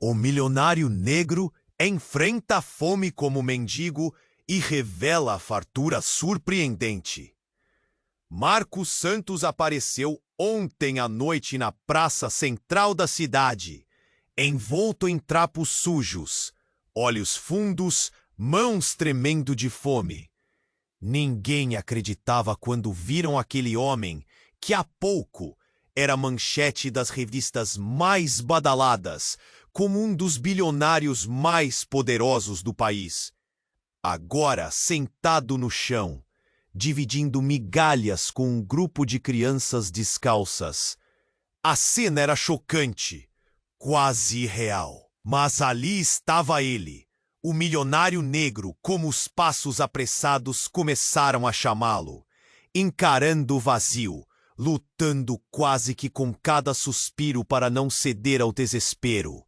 O milionário negro enfrenta a fome como mendigo e revela a fartura surpreendente. Marcos Santos apareceu ontem à noite na praça central da cidade, envolto em trapos sujos, olhos fundos, mãos tremendo de fome. Ninguém acreditava quando viram aquele homem que há pouco era manchete das revistas mais badaladas, como um dos bilionários mais poderosos do país. Agora, sentado no chão, dividindo migalhas com um grupo de crianças descalças. A cena era chocante, quase irreal. Mas ali estava ele, o milionário negro, como os passos apressados começaram a chamá-lo, encarando o vazio, lutando quase que com cada suspiro para não ceder ao desespero.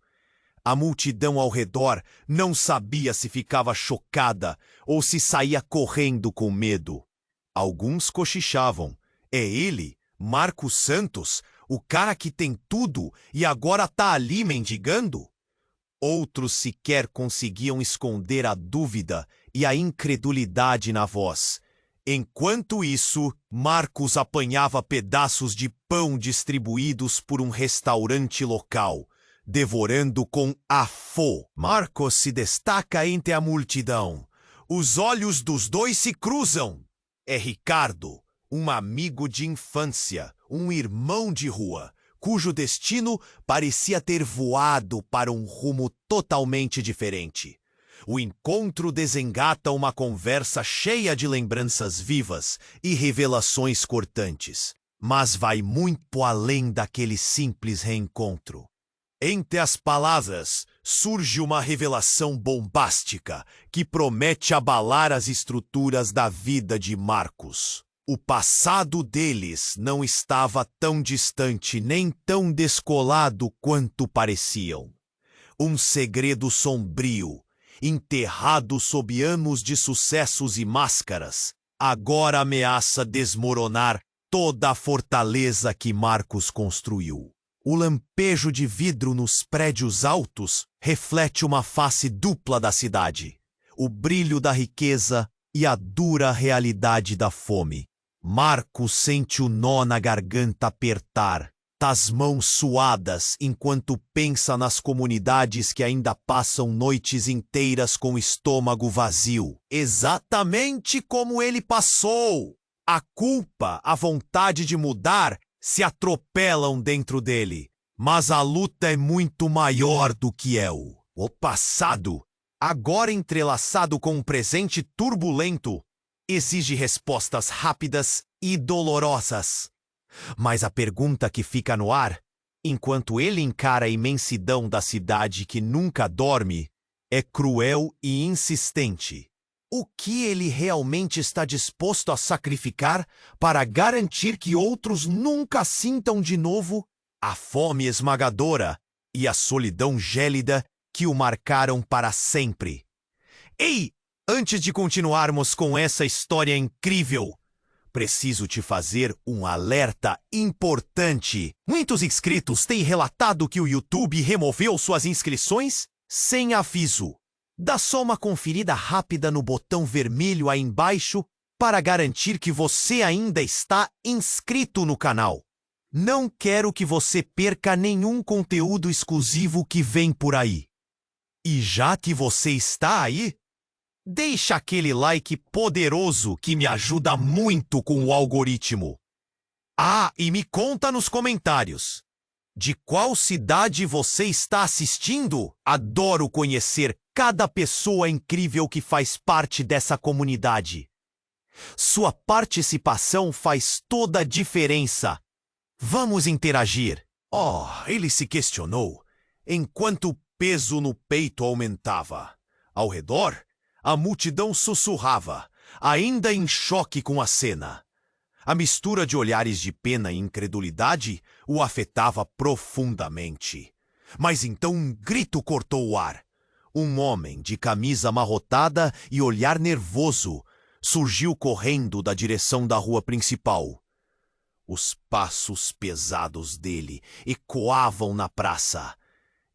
A multidão ao redor não sabia se ficava chocada ou se saía correndo com medo. Alguns cochichavam. É ele, Marcos Santos, o cara que tem tudo e agora tá ali mendigando? Outros sequer conseguiam esconder a dúvida e a incredulidade na voz. Enquanto isso, Marcos apanhava pedaços de pão distribuídos por um restaurante local, devorando com afã. Marcos se destaca entre a multidão. Os olhos dos dois se cruzam. É Ricardo, um amigo de infância, um irmão de rua, cujo destino parecia ter voado para um rumo totalmente diferente. O encontro desengata uma conversa cheia de lembranças vivas e revelações cortantes, mas vai muito além daquele simples reencontro. Entre as palavras, surge uma revelação bombástica que promete abalar as estruturas da vida de Marcos. O passado deles não estava tão distante nem tão descolado quanto pareciam. Um segredo sombrio, enterrado sob anos de sucessos e máscaras, agora ameaça desmoronar toda a fortaleza que Marcos construiu. O lampejo de vidro nos prédios altos reflete uma face dupla da cidade, o brilho da riqueza e a dura realidade da fome. Marcos sente o nó na garganta apertar, as mãos suadas enquanto pensa nas comunidades que ainda passam noites inteiras com o estômago vazio. Exatamente como ele passou! A culpa, a vontade de mudar, se atropelam dentro dele, mas a luta é muito maior do que o passado, agora entrelaçado com um presente turbulento, exige respostas rápidas e dolorosas. Mas a pergunta que fica no ar, enquanto ele encara a imensidão da cidade que nunca dorme, é cruel e insistente. O que ele realmente está disposto a sacrificar para garantir que outros nunca sintam de novo a fome esmagadora e a solidão gélida que o marcaram para sempre? Ei, antes de continuarmos com essa história incrível, preciso te fazer um alerta importante. Muitos inscritos têm relatado que o YouTube removeu suas inscrições sem aviso. Dá só uma conferida rápida no botão vermelho aí embaixo para garantir que você ainda está inscrito no canal. Não quero que você perca nenhum conteúdo exclusivo que vem por aí. E já que você está aí, deixa aquele like poderoso que me ajuda muito com o algoritmo. Ah, e me conta nos comentários. De qual cidade você está assistindo? Adoro conhecer cada pessoa incrível que faz parte dessa comunidade. Sua participação faz toda a diferença. Vamos interagir. Oh, ele se questionou, enquanto o peso no peito aumentava. Ao redor, a multidão sussurrava, ainda em choque com a cena. A mistura de olhares de pena e incredulidade o afetava profundamente. Mas então um grito cortou o ar. Um homem de camisa amarrotada e olhar nervoso surgiu correndo da direção da rua principal. Os passos pesados dele ecoavam na praça,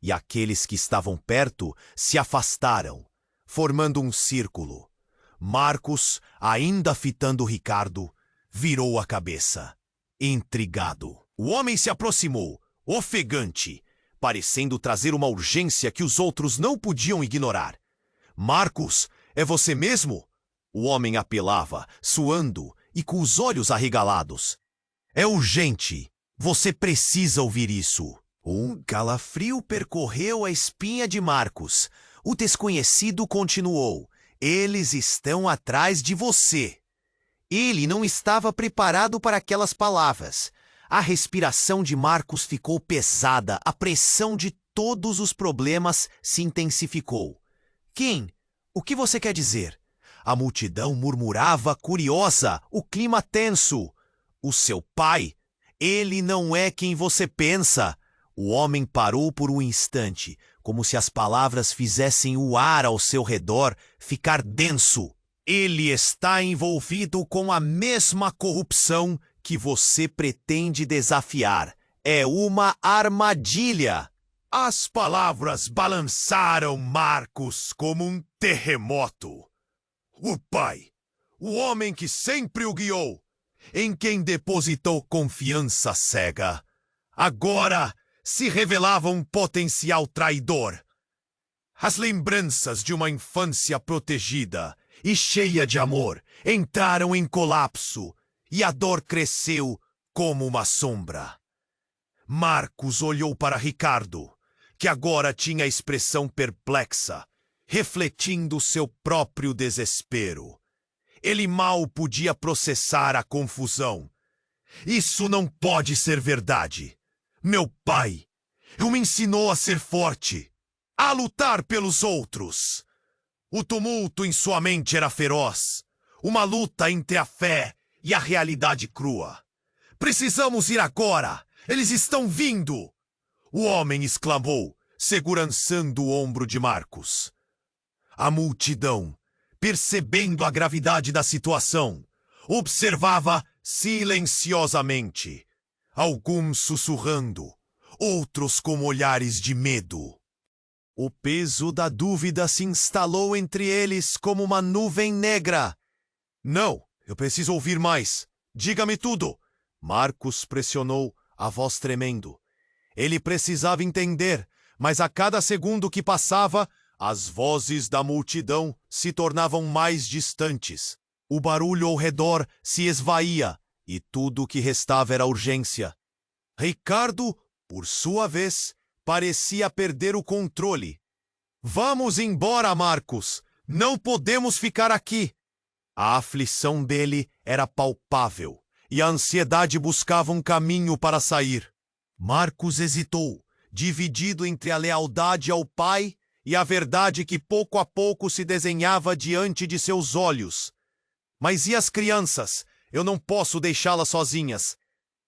e aqueles que estavam perto se afastaram, formando um círculo. Marcos, ainda fitando Ricardo, virou a cabeça, intrigado. O homem se aproximou, ofegante, parecendo trazer uma urgência que os outros não podiam ignorar. Marcos, é você mesmo? O homem apelava, suando e com os olhos arregalados. É urgente. Você precisa ouvir isso. Um calafrio percorreu a espinha de Marcos. O desconhecido continuou. Eles estão atrás de você. Ele não estava preparado para aquelas palavras. A respiração de Marcos ficou pesada. A pressão de todos os problemas se intensificou. Quem? O que você quer dizer? A multidão murmurava, curiosa, o clima tenso. O seu pai? Ele não é quem você pensa. O homem parou por um instante, como se as palavras fizessem o ar ao seu redor ficar denso. Ele está envolvido com a mesma corrupção que você pretende desafiar. É uma armadilha. As palavras balançaram Marcos como um terremoto. O pai, o homem que sempre o guiou, em quem depositou confiança cega, agora se revelava um potencial traidor. As lembranças de uma infância protegida e cheia de amor entraram em colapso e a dor cresceu como uma sombra. Marcos olhou para Ricardo, que agora tinha a expressão perplexa, refletindo seu próprio desespero. Ele mal podia processar a confusão. Isso não pode ser verdade. Meu pai me ensinou a ser forte, a lutar pelos outros. O tumulto em sua mente era feroz, uma luta entre a fé e a realidade crua. Precisamos ir agora, eles estão vindo! O homem exclamou, segurançando o ombro de Marcos. A multidão, percebendo a gravidade da situação, observava silenciosamente. Alguns sussurrando, outros com olhares de medo. O peso da dúvida se instalou entre eles como uma nuvem negra. Não, eu preciso ouvir mais. Diga-me tudo. Marcos pressionou, a voz tremendo. Ele precisava entender, mas a cada segundo que passava, as vozes da multidão se tornavam mais distantes. O barulho ao redor se esvaía. E tudo o que restava era urgência. Ricardo, por sua vez, parecia perder o controle. Vamos embora, Marcos! Não podemos ficar aqui! A aflição dele era palpável, e a ansiedade buscava um caminho para sair. Marcos hesitou, dividido entre a lealdade ao pai e a verdade que pouco a pouco se desenhava diante de seus olhos. Mas e as crianças? Eu não posso deixá-las sozinhas.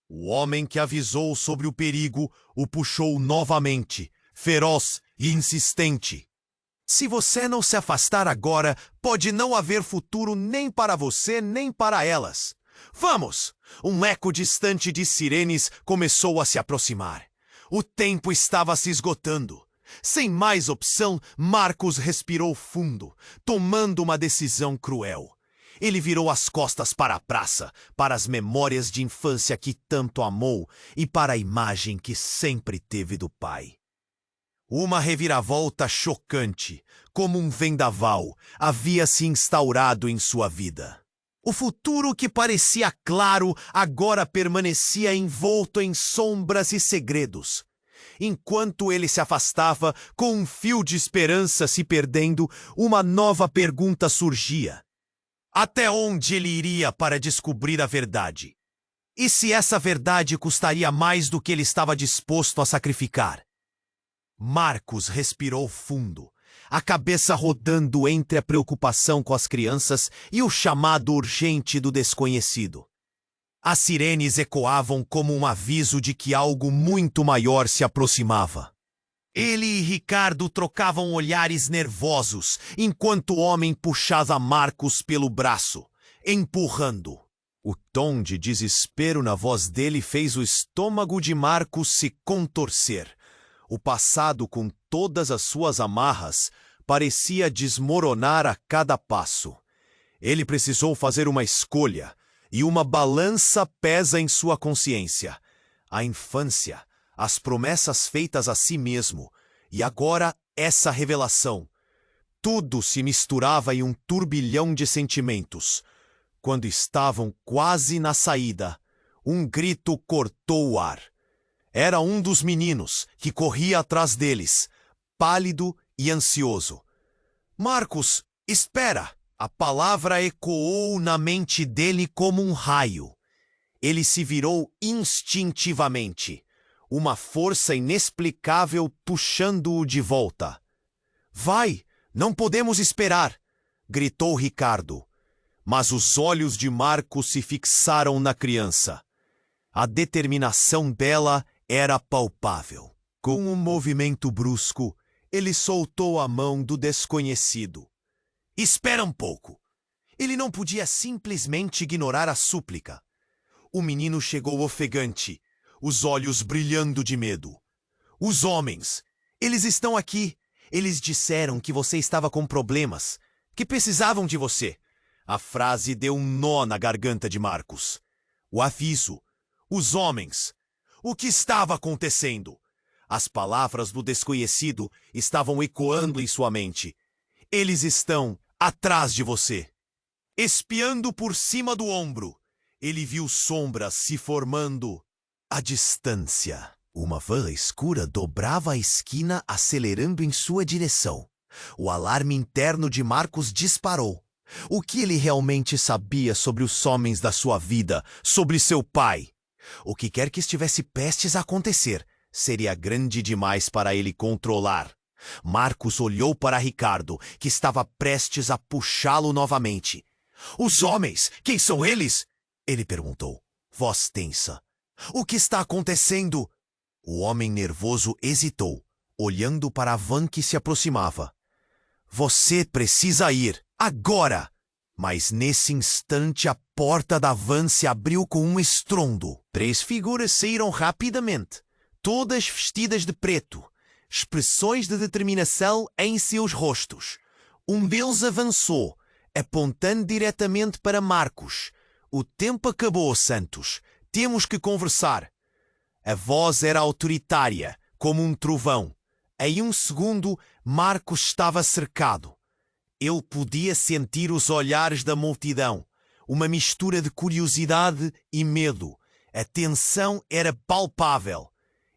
O homem que avisou sobre o perigo o puxou novamente, feroz e insistente. Se você não se afastar agora, pode não haver futuro nem para você nem para elas. Vamos! Um eco distante de sirenes começou a se aproximar. O tempo estava se esgotando. Sem mais opção, Marcos respirou fundo, tomando uma decisão cruel. Ele virou as costas para a praça, para as memórias de infância que tanto amou e para a imagem que sempre teve do pai. Uma reviravolta chocante, como um vendaval, havia se instaurado em sua vida. O futuro que parecia claro agora permanecia envolto em sombras e segredos. Enquanto ele se afastava, com um fio de esperança se perdendo, uma nova pergunta surgia. Até onde ele iria para descobrir a verdade? E se essa verdade custaria mais do que ele estava disposto a sacrificar? Marcos respirou fundo, a cabeça rodando entre a preocupação com as crianças e o chamado urgente do desconhecido. As sirenes ecoavam como um aviso de que algo muito maior se aproximava. Ele e Ricardo trocavam olhares nervosos, enquanto o homem puxava Marcos pelo braço, empurrando. O tom de desespero na voz dele fez o estômago de Marcos se contorcer. O passado, com todas as suas amarras, parecia desmoronar a cada passo. Ele precisou fazer uma escolha, e uma balança pesa em sua consciência. A infância, as promessas feitas a si mesmo, e agora essa revelação. Tudo se misturava em um turbilhão de sentimentos. Quando estavam quase na saída, um grito cortou o ar. Era um dos meninos que corria atrás deles, pálido e ansioso. Marcos, espera! A palavra ecoou na mente dele como um raio. Ele se virou instintivamente, uma força inexplicável puxando-o de volta. Vai! Não podemos esperar! Gritou Ricardo. Mas os olhos de Marcos se fixaram na criança. A determinação dela era palpável. Com um movimento brusco, ele soltou a mão do desconhecido. Espera um pouco. Ele não podia simplesmente ignorar a súplica. O menino chegou ofegante, os olhos brilhando de medo. Os homens, eles estão aqui. Eles disseram que você estava com problemas, que precisavam de você. A frase deu um nó na garganta de Marcos. O aviso. Os homens. O que estava acontecendo? As palavras do desconhecido estavam ecoando em sua mente. Eles estão atrás de você. Espiando por cima do ombro, ele viu sombras se formando à distância. Uma van escura dobrava a esquina, acelerando em sua direção. O alarme interno de Marcos disparou. O que ele realmente sabia sobre os homens da sua vida, sobre seu pai? O que quer que estivesse prestes a acontecer, seria grande demais para ele controlar. Marcos olhou para Ricardo, que estava prestes a puxá-lo novamente. Os homens, quem são eles? Ele perguntou, voz tensa. O que está acontecendo? O homem nervoso hesitou, olhando para a van que se aproximava. Você precisa ir, agora! Mas nesse instante a porta da van se abriu com um estrondo. 3 figuras saíram rapidamente, todas vestidas de preto, expressões de determinação em seus rostos. Um deles avançou, apontando diretamente para Marcos. O tempo acabou, Santos. Temos que conversar. A voz era autoritária, como um trovão. Em um segundo, Marcos estava cercado. Ele podia sentir os olhares da multidão, uma mistura de curiosidade e medo. A tensão era palpável.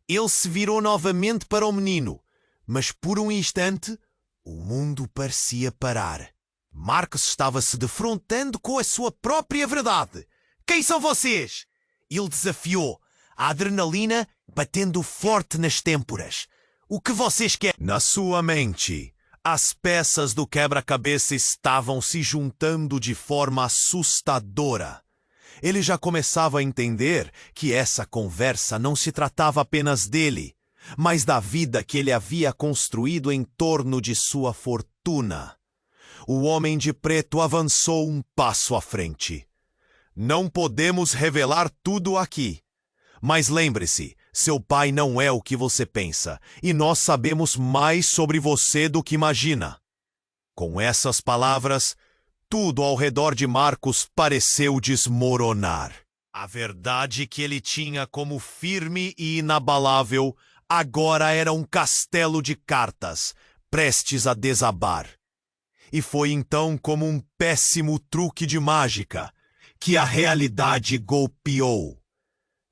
Ele se virou novamente para o menino, mas por um instante, o mundo parecia parar. Marcos estava se defrontando com a sua própria verdade. Quem são vocês? Ele desafiou, a adrenalina batendo forte nas têmporas. O que vocês querem? Na sua mente, as peças do quebra-cabeça estavam se juntando de forma assustadora. Ele já começava a entender que essa conversa não se tratava apenas dele, mas da vida que ele havia construído em torno de sua fortuna. O homem de preto avançou um passo à frente. Não podemos revelar tudo aqui. Mas lembre-se, seu pai não é o que você pensa, e nós sabemos mais sobre você do que imagina. Com essas palavras, tudo ao redor de Marcos pareceu desmoronar. A verdade que ele tinha como firme e inabalável agora era um castelo de cartas, prestes a desabar. E foi então como um péssimo truque de mágica que a realidade golpeou.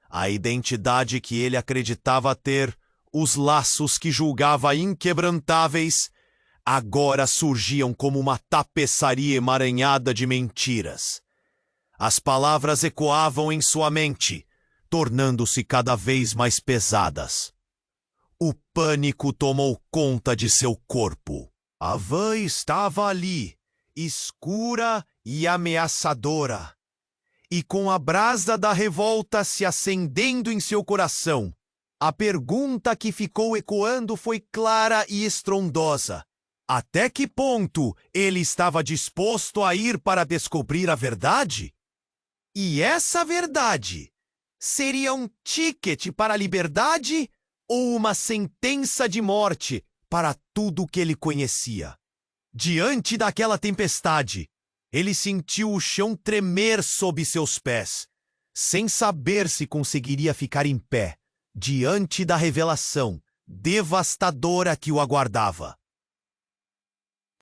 A identidade que ele acreditava ter, os laços que julgava inquebrantáveis, agora surgiam como uma tapeçaria emaranhada de mentiras. As palavras ecoavam em sua mente, tornando-se cada vez mais pesadas. O pânico tomou conta de seu corpo. A van estava ali, escura e ameaçadora, e com a brasa da revolta se acendendo em seu coração. A pergunta que ficou ecoando foi clara e estrondosa. Até que ponto ele estava disposto a ir para descobrir a verdade? E essa verdade seria um ticket para a liberdade ou uma sentença de morte para tudo o que ele conhecia. Diante daquela tempestade, ele sentiu o chão tremer sob seus pés, sem saber se conseguiria ficar em pé diante da revelação devastadora que o aguardava.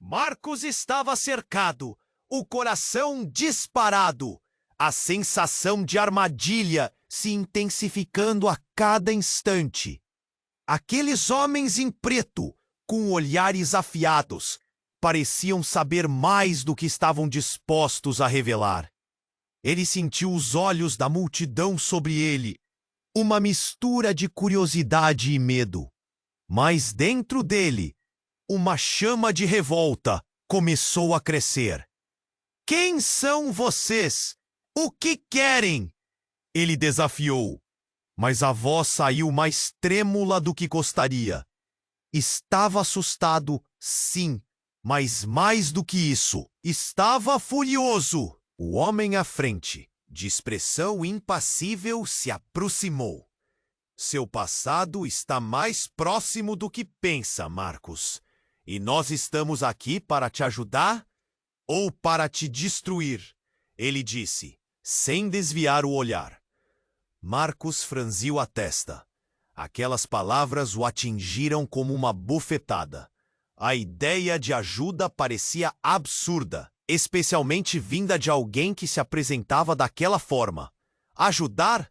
Marcos estava cercado, o coração disparado, a sensação de armadilha se intensificando a cada instante. Aqueles homens em preto, com olhares afiados, pareciam saber mais do que estavam dispostos a revelar. Ele sentiu os olhos da multidão sobre ele, uma mistura de curiosidade e medo. Mas dentro dele, uma chama de revolta começou a crescer. Quem são vocês? O que querem? Ele desafiou, mas a voz saiu mais trêmula do que gostaria. Estava assustado, sim, mas mais do que isso, estava furioso. O homem à frente, de expressão impassível, se aproximou. Seu passado está mais próximo do que pensa, Marcos. E nós estamos aqui para te ajudar ou para te destruir, ele disse, sem desviar o olhar. Marcos franziu a testa. Aquelas palavras o atingiram como uma bufetada. A ideia de ajuda parecia absurda, especialmente vinda de alguém que se apresentava daquela forma. Ajudar?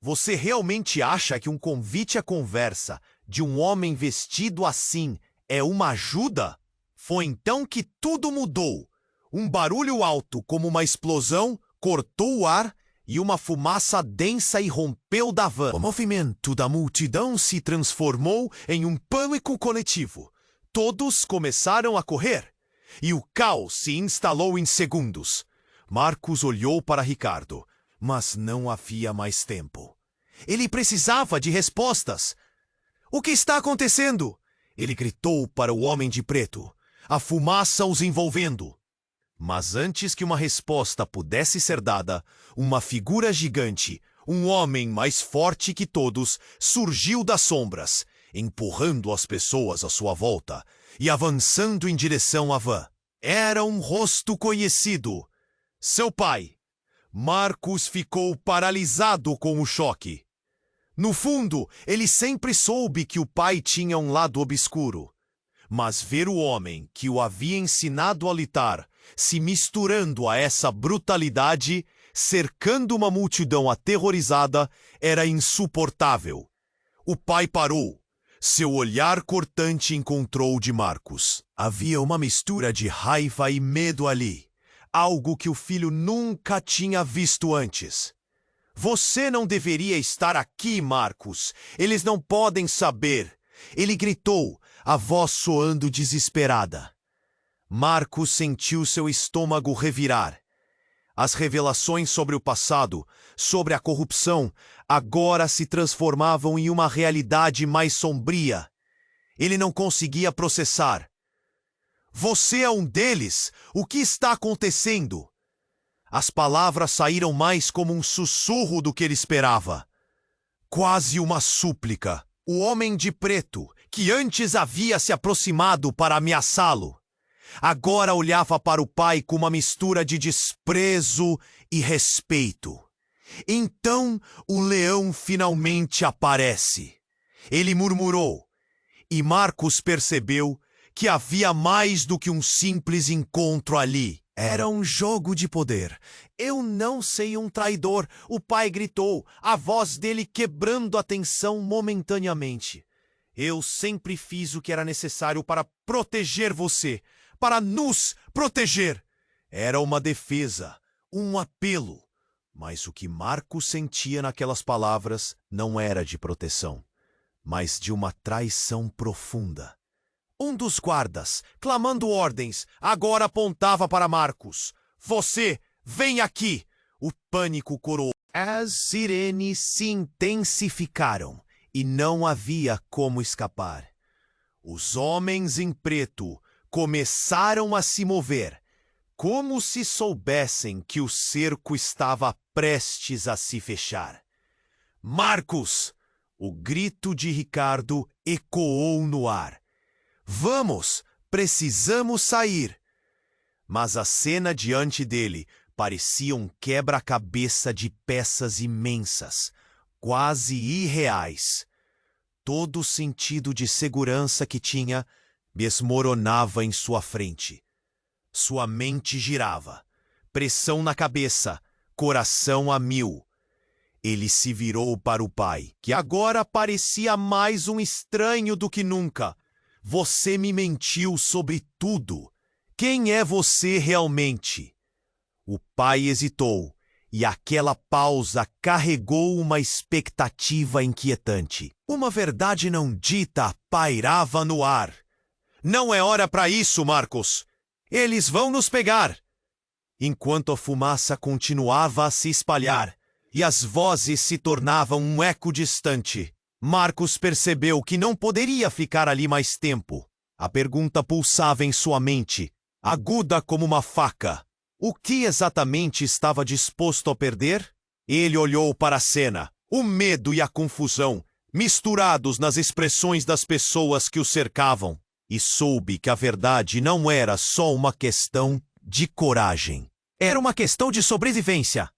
Você realmente acha que um convite à conversa de um homem vestido assim é uma ajuda? Foi então que tudo mudou. Um barulho alto como uma explosão cortou o ar e uma fumaça densa irrompeu da van. O movimento da multidão se transformou em um pânico coletivo. Todos começaram a correr, e o caos se instalou em segundos. Marcos olhou para Ricardo, mas não havia mais tempo. Ele precisava de respostas. O que está acontecendo? Ele gritou para o homem de preto, a fumaça os envolvendo. Mas antes que uma resposta pudesse ser dada, uma figura gigante, um homem mais forte que todos, surgiu das sombras, empurrando as pessoas à sua volta e avançando em direção à van. Era um rosto conhecido. Seu pai. Marcos ficou paralisado com o choque. No fundo, ele sempre soube que o pai tinha um lado obscuro. Mas ver o homem que o havia ensinado a lutar se misturando a essa brutalidade, cercando uma multidão aterrorizada, era insuportável. O pai parou. Seu olhar cortante encontrou o de Marcos. Havia uma mistura de raiva e medo ali, algo que o filho nunca tinha visto antes. Você não deveria estar aqui, Marcos. Eles não podem saber. Ele gritou, a voz soando desesperada. Marcos sentiu seu estômago revirar. As revelações sobre o passado, sobre a corrupção, agora se transformavam em uma realidade mais sombria. Ele não conseguia processar. Você é um deles? O que está acontecendo? As palavras saíram mais como um sussurro do que ele esperava. Quase uma súplica. O homem de preto, que antes havia se aproximado para ameaçá-lo, agora olhava para o pai com uma mistura de desprezo e respeito. Então o leão finalmente aparece. Ele murmurou, e Marcos percebeu que havia mais do que um simples encontro ali. Era um jogo de poder. Eu não sei um traidor, o pai gritou, a voz dele quebrando a tensão momentaneamente. Eu sempre fiz o que era necessário para proteger você, para nos proteger. Era uma defesa, um apelo. Mas o que Marcos sentia naquelas palavras não era de proteção, mas de uma traição profunda. Um dos guardas, clamando ordens, agora apontava para Marcos. Você, vem aqui! O pânico coroou. As sirenes se intensificaram e não havia como escapar. Os homens em preto começaram a se mover, como se soubessem que o cerco estava prestes a se fechar. Marcos! O grito de Ricardo ecoou no ar. Vamos, precisamos sair. Mas a cena diante dele parecia um quebra-cabeça de peças imensas, quase irreais. Todo o sentido de segurança que tinha desmoronava em sua frente. Sua mente girava, pressão na cabeça, coração a mil. Ele se virou para o pai, que agora parecia mais um estranho do que nunca. Você me mentiu sobre tudo. Quem é você realmente? O pai hesitou, e aquela pausa carregou uma expectativa inquietante. Uma verdade não dita pairava no ar. Não é hora para isso, Marcos. Eles vão nos pegar. Enquanto a fumaça continuava a se espalhar e as vozes se tornavam um eco distante, Marcos percebeu que não poderia ficar ali mais tempo. A pergunta pulsava em sua mente, aguda como uma faca. O que exatamente estava disposto a perder? Ele olhou para a cena, o medo e a confusão, misturados nas expressões das pessoas que o cercavam, e soube que a verdade não era só uma questão de coragem. Era uma questão de sobrevivência.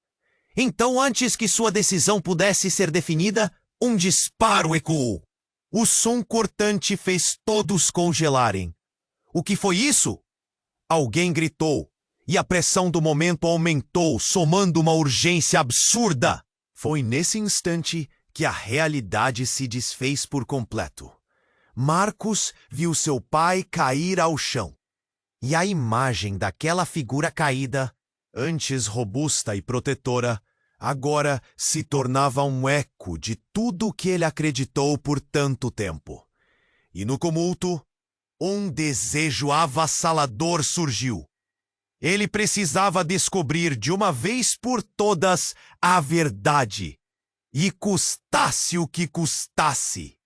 Então, antes que sua decisão pudesse ser definida, um disparo ecoou. O som cortante fez todos congelarem. O que foi isso? Alguém gritou, e a pressão do momento aumentou, somando uma urgência absurda. Foi nesse instante que a realidade se desfez por completo. Marcos viu seu pai cair ao chão. E a imagem daquela figura caída, antes robusta e protetora, agora se tornava um eco de tudo o que ele acreditou por tanto tempo. E no tumulto, um desejo avassalador surgiu. Ele precisava descobrir de uma vez por todas a verdade, e custasse o que custasse.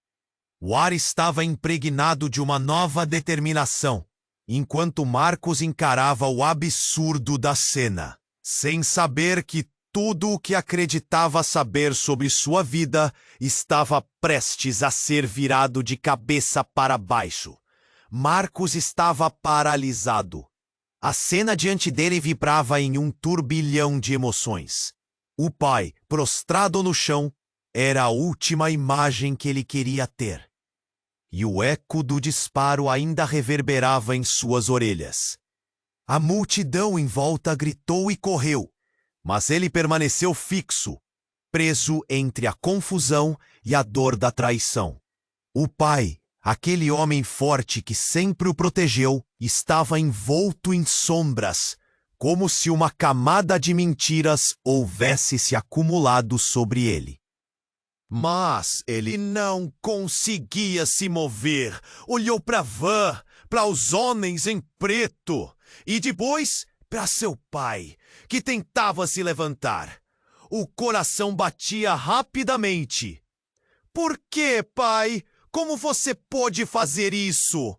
O ar estava impregnado de uma nova determinação, enquanto Marcos encarava o absurdo da cena, sem saber que tudo o que acreditava saber sobre sua vida estava prestes a ser virado de cabeça para baixo. Marcos estava paralisado. A cena diante dele vibrava em um turbilhão de emoções. O pai, prostrado no chão, era a última imagem que ele queria ter. E o eco do disparo ainda reverberava em suas orelhas. A multidão em volta gritou e correu, mas ele permaneceu fixo, preso entre a confusão e a dor da traição. O pai, aquele homem forte que sempre o protegeu, estava envolto em sombras, como se uma camada de mentiras houvesse se acumulado sobre ele. Mas ele não conseguia se mover. Olhou para a van, para os homens em preto, e depois para seu pai, que tentava se levantar. O coração batia rapidamente. Por que, pai? Como você pode fazer isso?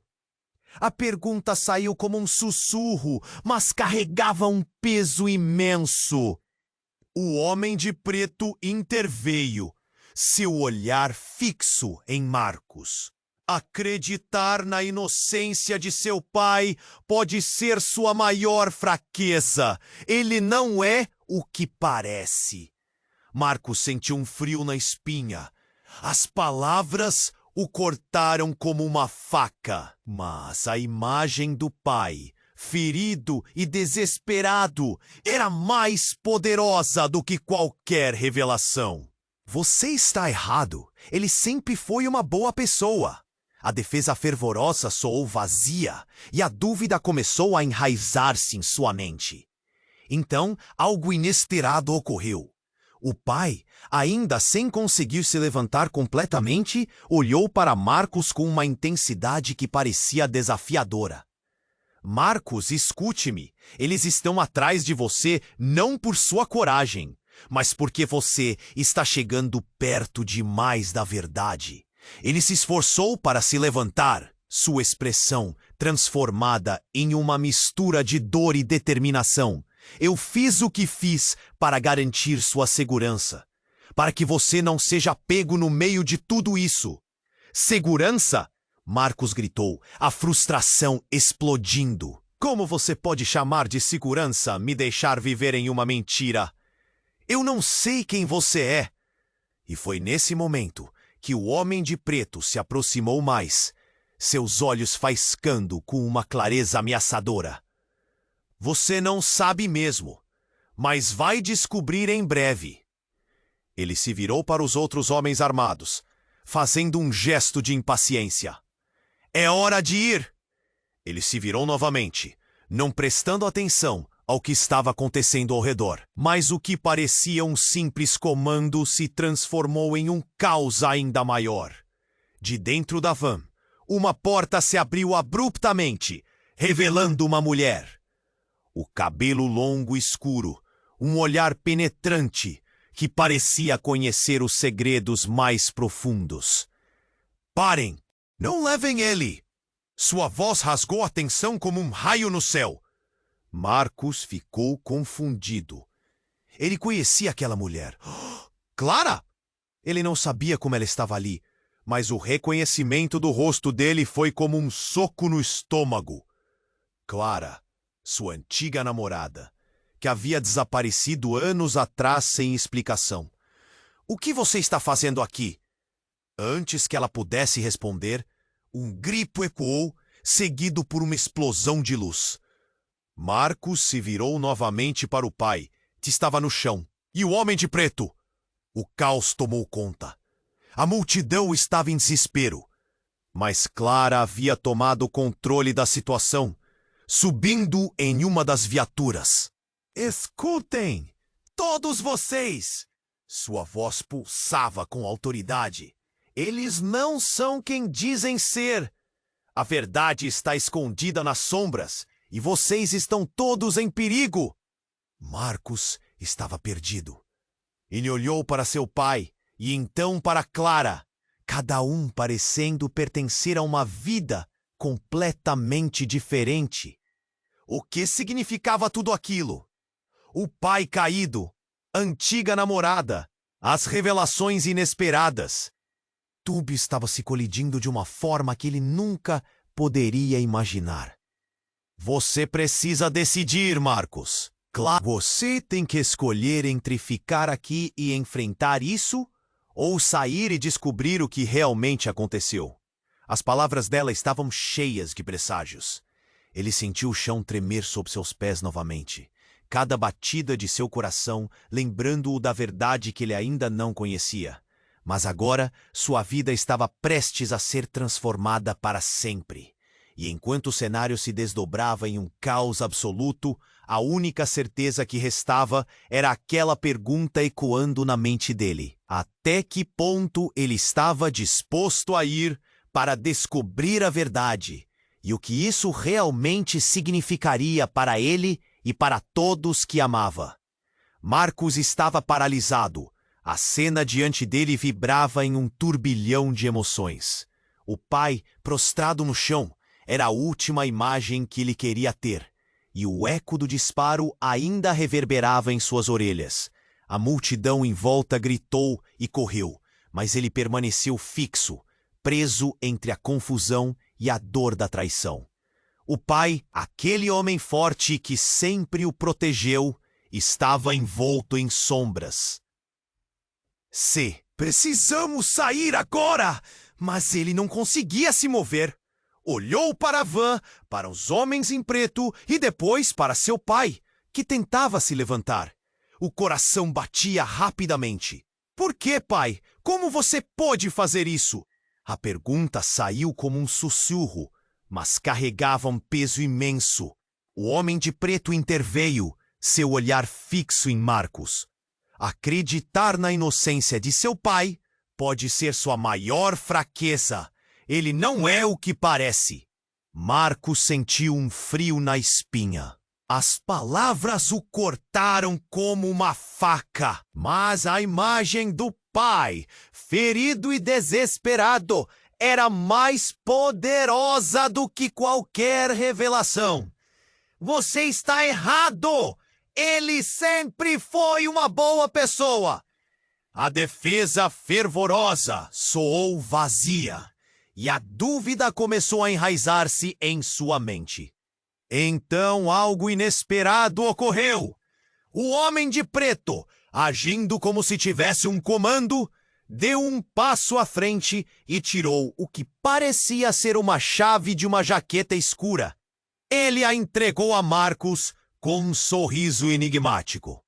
A pergunta saiu como um sussurro, mas carregava um peso imenso. O homem de preto interveio, seu olhar fixo em Marcos. Acreditar na inocência de seu pai pode ser sua maior fraqueza. Ele não é o que parece. Marcos sentiu um frio na espinha. As palavras o cortaram como uma faca, mas a imagem do pai, ferido e desesperado, era mais poderosa do que qualquer revelação. Você está errado. Ele sempre foi uma boa pessoa. A defesa fervorosa soou vazia e a dúvida começou a enraizar-se em sua mente. Então, algo inesperado ocorreu. O pai, ainda sem conseguir se levantar completamente, olhou para Marcos com uma intensidade que parecia desafiadora. Marcos, escute-me. Eles estão atrás de você não por sua coragem, mas porque você está chegando perto demais da verdade. Ele se esforçou para se levantar, sua expressão transformada em uma mistura de dor e determinação. Eu fiz o que fiz para garantir sua segurança. para que você não seja pego no meio de tudo isso. Segurança? Marcos gritou, a frustração explodindo. Como você pode chamar de segurança me deixar viver em uma mentira? Eu não sei quem você é. E foi nesse momento que o homem de preto se aproximou mais, seus olhos faiscando com uma clareza ameaçadora. Você não sabe mesmo, mas vai descobrir em breve. Ele se virou para os outros homens armados, fazendo um gesto de impaciência. É hora de ir! Ele se virou novamente, não prestando atenção ao que estava acontecendo ao redor. Mas o que parecia um simples comando se transformou em um caos ainda maior. De dentro da van, uma porta se abriu abruptamente, revelando uma mulher. O cabelo longo e escuro, um olhar penetrante que parecia conhecer os segredos mais profundos. Parem! Não levem ele! Sua voz rasgou a tensão como um raio no céu. Marcos ficou confundido. Ele conhecia aquela mulher. Clara! Ele não sabia como ela estava ali, mas o reconhecimento do rosto dele foi como um soco no estômago. Clara, sua antiga namorada, que havia desaparecido anos atrás sem explicação. O que você está fazendo aqui? Antes que ela pudesse responder, um grito ecoou, seguido por uma explosão de luz. Marcos se virou novamente para o pai, que estava no chão, e o homem de preto. O caos tomou conta. A multidão estava em desespero. Mas Clara havia tomado o controle da situação, subindo em uma das viaturas. Escutem, todos vocês! Sua voz pulsava com autoridade. Eles não são quem dizem ser. A verdade está escondida nas sombras, e vocês estão todos em perigo. Marcos estava perdido. Ele olhou para seu pai e então para Clara, cada um parecendo pertencer a uma vida completamente diferente. O que significava tudo aquilo? O pai caído, a antiga namorada, as revelações inesperadas. Tudo estava se colidindo de uma forma que ele nunca poderia imaginar. Você precisa decidir, Marcos. Claro, você tem que escolher entre ficar aqui e enfrentar isso ou sair e descobrir o que realmente aconteceu. As palavras dela estavam cheias de presságios. Ele sentiu o chão tremer sob seus pés novamente, cada batida de seu coração lembrando-o da verdade que ele ainda não conhecia. Mas agora sua vida estava prestes a ser transformada para sempre. E enquanto o cenário se desdobrava em um caos absoluto, a única certeza que restava era aquela pergunta ecoando na mente dele. Até que ponto ele estava disposto a ir para descobrir a verdade? E o que isso realmente significaria para ele e para todos que amava? Marcos estava paralisado. A cena diante dele vibrava em um turbilhão de emoções. O pai, prostrado no chão, era a última imagem que ele queria ter, e o eco do disparo ainda reverberava em suas orelhas. A multidão em volta gritou e correu, mas ele permaneceu fixo, preso entre a confusão e a dor da traição. O pai, aquele homem forte que sempre o protegeu, estava envolto em sombras. Precisamos sair agora! Mas ele não conseguia se mover. Olhou para a van, para os homens em preto e depois para seu pai, que tentava se levantar. O coração batia rapidamente. Por que, pai? Como você pôde fazer isso? A pergunta saiu como um sussurro, mas carregava um peso imenso. O homem de preto interveio, seu olhar fixo em Marcos. Acreditar na inocência de seu pai pode ser sua maior fraqueza. Ele não é o que parece. Marcos sentiu um frio na espinha. As palavras o cortaram como uma faca, mas a imagem do pai, ferido e desesperado, era mais poderosa do que qualquer revelação. Você está errado! Ele sempre foi uma boa pessoa! A defesa fervorosa soou vazia, e a dúvida começou a enraizar-se em sua mente. Então algo inesperado ocorreu. O homem de preto, agindo como se tivesse um comando, deu um passo à frente e tirou o que parecia ser uma chave de uma jaqueta escura. Ele a entregou a Marcus com um sorriso enigmático.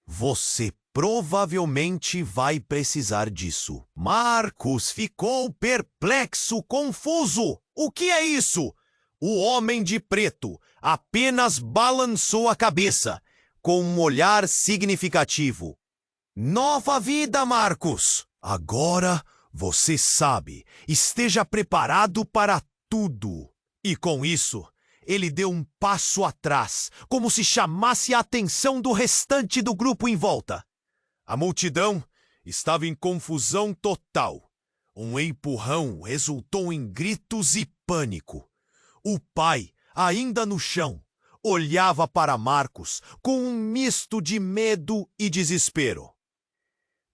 Você provavelmente vai precisar disso. Marcus ficou perplexo, confuso. O que é isso? O homem de preto apenas balançou a cabeça, com um olhar significativo. Nova vida, Marcus! Agora você sabe. Esteja preparado para tudo. E com isso, ele deu um passo atrás, como se chamasse a atenção do restante do grupo em volta. A multidão estava em confusão total. Um empurrão resultou em gritos e pânico. O pai, ainda no chão, olhava para Marcus com um misto de medo e desespero.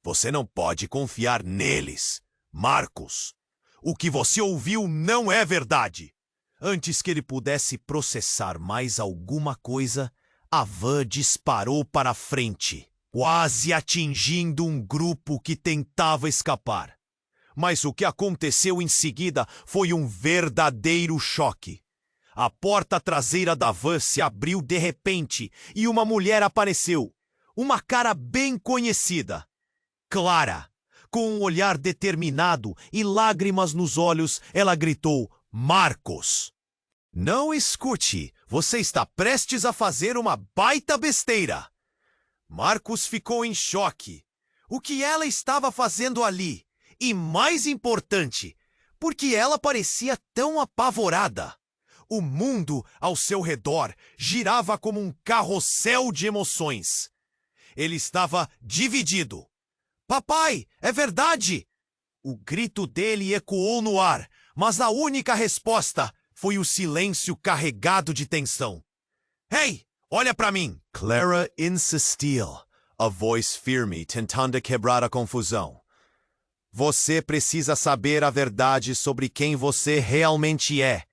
Você não pode confiar neles, Marcus. O que você ouviu não é verdade. Antes que ele pudesse processar mais alguma coisa, a van disparou para a frente, quase atingindo um grupo que tentava escapar. Mas o que aconteceu em seguida foi um verdadeiro choque. A porta traseira da van se abriu de repente e uma mulher apareceu. Uma cara bem conhecida. Clara, com um olhar determinado e lágrimas nos olhos, ela gritou: Marcos! Não escute, você está prestes a fazer uma baita besteira. Marcos ficou em choque. O que ela estava fazendo ali? E mais importante, por que ela parecia tão apavorada? O mundo ao seu redor girava como um carrossel de emoções. Ele estava dividido. Papai, é verdade! O grito dele ecoou no ar, mas a única resposta foi o silêncio carregado de tensão. Hey, olha para mim! Clara insistiu, a voz firme tentando quebrar a confusão. Você precisa saber a verdade sobre quem você realmente é.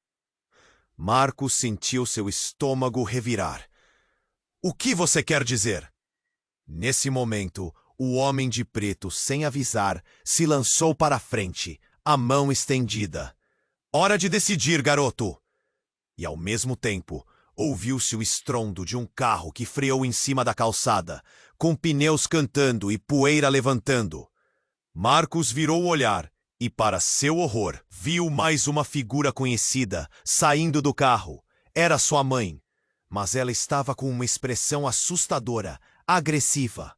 Marcos sentiu seu estômago revirar. O que você quer dizer? Nesse momento, o homem de preto, sem avisar, se lançou para a frente, a mão estendida. Hora de decidir, garoto! E ao mesmo tempo, ouviu-se o estrondo de um carro que freou em cima da calçada, com pneus cantando e poeira levantando. Marcos virou o olhar e, para seu horror, viu mais uma figura conhecida saindo do carro. Era sua mãe, mas ela estava com uma expressão assustadora, agressiva.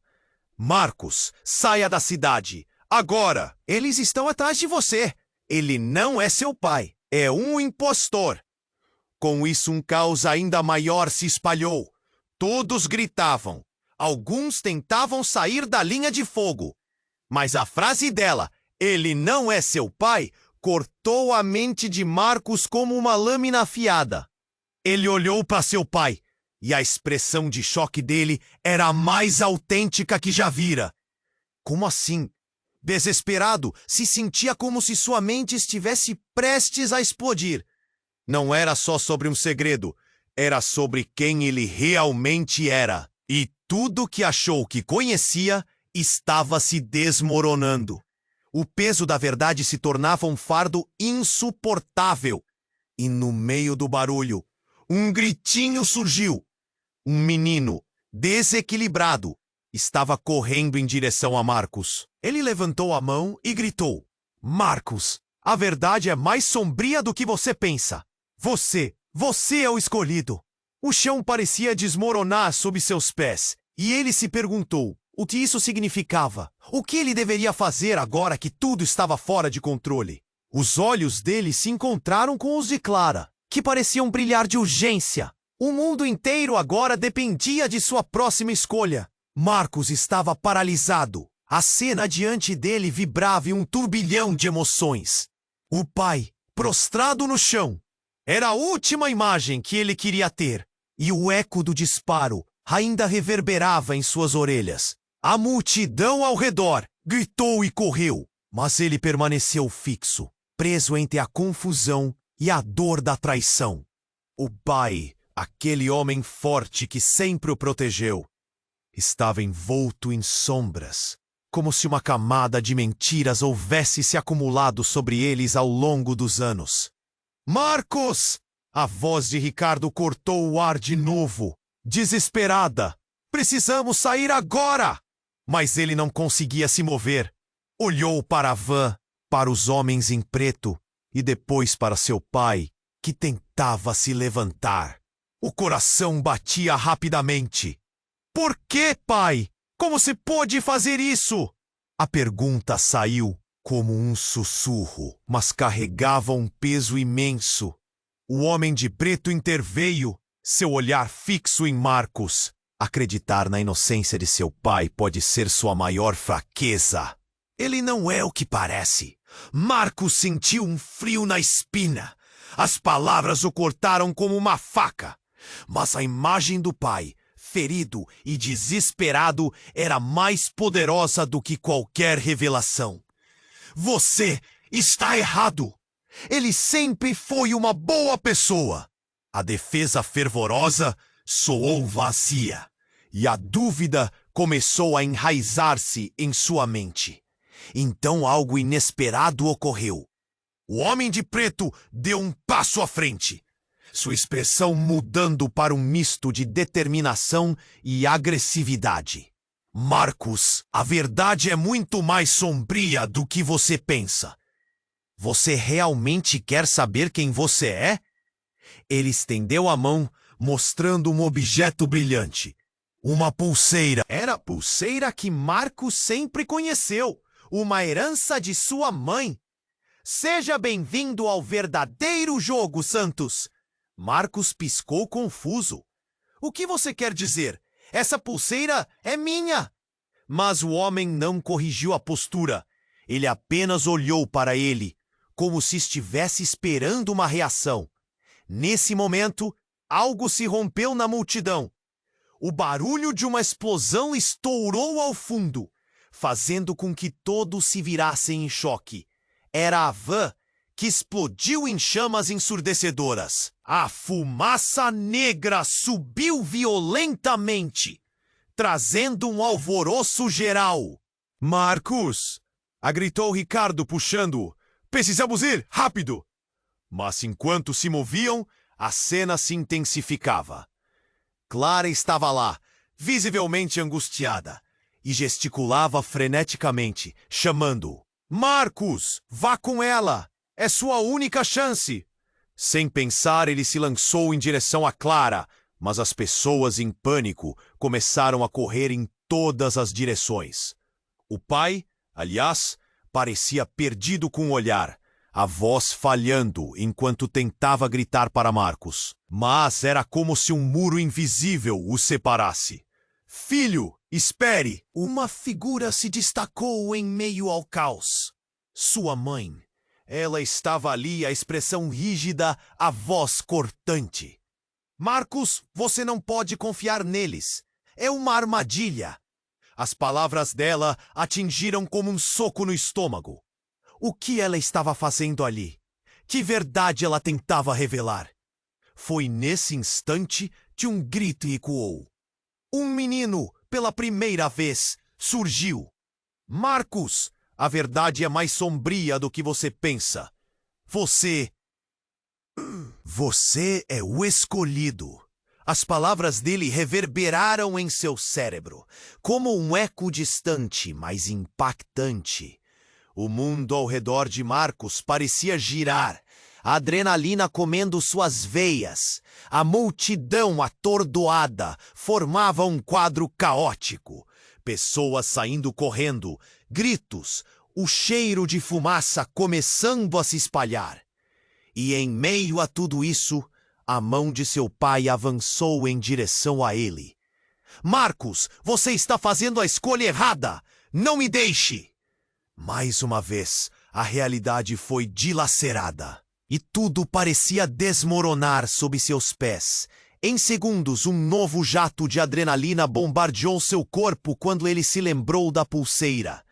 Marcos, saia da cidade! Agora! Eles estão atrás de você! Ele não é seu pai, é um impostor! Com isso, um caos ainda maior se espalhou. Todos gritavam. Alguns tentavam sair da linha de fogo. Mas a frase dela, ele não é seu pai, cortou a mente de Marcos como uma lâmina afiada. Ele olhou para seu pai, e a expressão de choque dele era a mais autêntica que já vira. Como assim? Desesperado, se sentia como se sua mente estivesse prestes a explodir. Não era só sobre um segredo, era sobre quem ele realmente era. E tudo que achou que conhecia estava se desmoronando. O peso da verdade se tornava um fardo insuportável. E no meio do barulho, um gritinho surgiu. Um menino, desequilibrado, estava correndo em direção a Marcos. Ele levantou a mão e gritou: Marcos, a verdade é mais sombria do que você pensa. Você é o escolhido. O chão parecia desmoronar sob seus pés, e ele se perguntou o que isso significava. O que ele deveria fazer agora que tudo estava fora de controle? Os olhos dele se encontraram com os de Clara, que pareciam brilhar de urgência. O mundo inteiro agora dependia de sua próxima escolha. Marcos estava paralisado. A cena diante dele vibrava em um turbilhão de emoções. O pai, prostrado no chão, era a última imagem que ele queria ter, e o eco do disparo ainda reverberava em suas orelhas. A multidão ao redor gritou e correu, mas ele permaneceu fixo, preso entre a confusão e a dor da traição. O pai, aquele homem forte que sempre o protegeu, estava envolto em sombras, como se uma camada de mentiras houvesse se acumulado sobre eles ao longo dos anos. Marcos! A voz de Ricardo cortou o ar de novo, desesperada. Precisamos sair agora! Mas ele não conseguia se mover. Olhou para a van, para os homens em preto e depois para seu pai, que tentava se levantar. O coração batia rapidamente. Por que, pai? Como se pôde fazer isso? A pergunta saiu como um sussurro, mas carregava um peso imenso. O homem de preto interveio, seu olhar fixo em Marcos. Acreditar na inocência de seu pai pode ser sua maior fraqueza. Ele não é o que parece. Marcos sentiu um frio na espina. As palavras o cortaram como uma faca. Mas a imagem do pai, ferido e desesperado, era mais poderosa do que qualquer revelação. Você está errado. Ele sempre foi uma boa pessoa. A defesa fervorosa soou vazia, e a dúvida começou a enraizar-se em sua mente. Então algo inesperado ocorreu. O homem de preto deu um passo à frente, sua expressão mudando para um misto de determinação e agressividade. Marcos, a verdade é muito mais sombria do que você pensa. Você realmente quer saber quem você é? Ele estendeu a mão, mostrando um objeto brilhante. Uma pulseira. Era a pulseira que Marcos sempre conheceu. Uma herança de sua mãe. Seja bem-vindo ao verdadeiro jogo, Santos. Marcos piscou confuso. O que você quer dizer? Essa pulseira é minha. Mas o homem não corrigiu a postura. Ele apenas olhou para ele, como se estivesse esperando uma reação. Nesse momento, algo se rompeu na multidão. O barulho de uma explosão estourou ao fundo, fazendo com que todos se virassem em choque. Era a van que explodiu em chamas ensurdecedoras. A fumaça negra subiu violentamente, trazendo um alvoroço geral. Marcos! Gritou Ricardo, puxando-o. Precisamos ir, rápido! Mas enquanto se moviam, a cena se intensificava. Clara estava lá, visivelmente angustiada, e gesticulava freneticamente, chamando-o. Marcos, vá com ela! É sua única chance! Sem pensar, ele se lançou em direção a Clara, mas as pessoas em pânico começaram a correr em todas as direções. O pai, aliás, parecia perdido com o olhar, a voz falhando enquanto tentava gritar para Marcos. Mas era como se um muro invisível o separasse. Filho, espere! Uma figura se destacou em meio ao caos. Sua mãe. Ela estava ali, a expressão rígida, a voz cortante. Marcos, você não pode confiar neles. É uma armadilha. As palavras dela atingiram como um soco no estômago. O que ela estava fazendo ali? Que verdade ela tentava revelar? Foi nesse instante que um grito ecoou. Um menino, pela primeira vez, surgiu. Marcos, a verdade é mais sombria do que você pensa. Você é o escolhido. As palavras dele reverberaram em seu cérebro, como um eco distante, mas impactante. O mundo ao redor de Marcos parecia girar, a adrenalina comendo suas veias. A multidão atordoada formava um quadro caótico. Pessoas saindo correndo, gritos, o cheiro de fumaça começando a se espalhar. E em meio a tudo isso, a mão de seu pai avançou em direção a ele. Marcos, você está fazendo a escolha errada! Não me deixe! Mais uma vez, a realidade foi dilacerada. E tudo parecia desmoronar sob seus pés, Em segundos, um novo jato de adrenalina bombardeou seu corpo quando ele se lembrou da pulseira.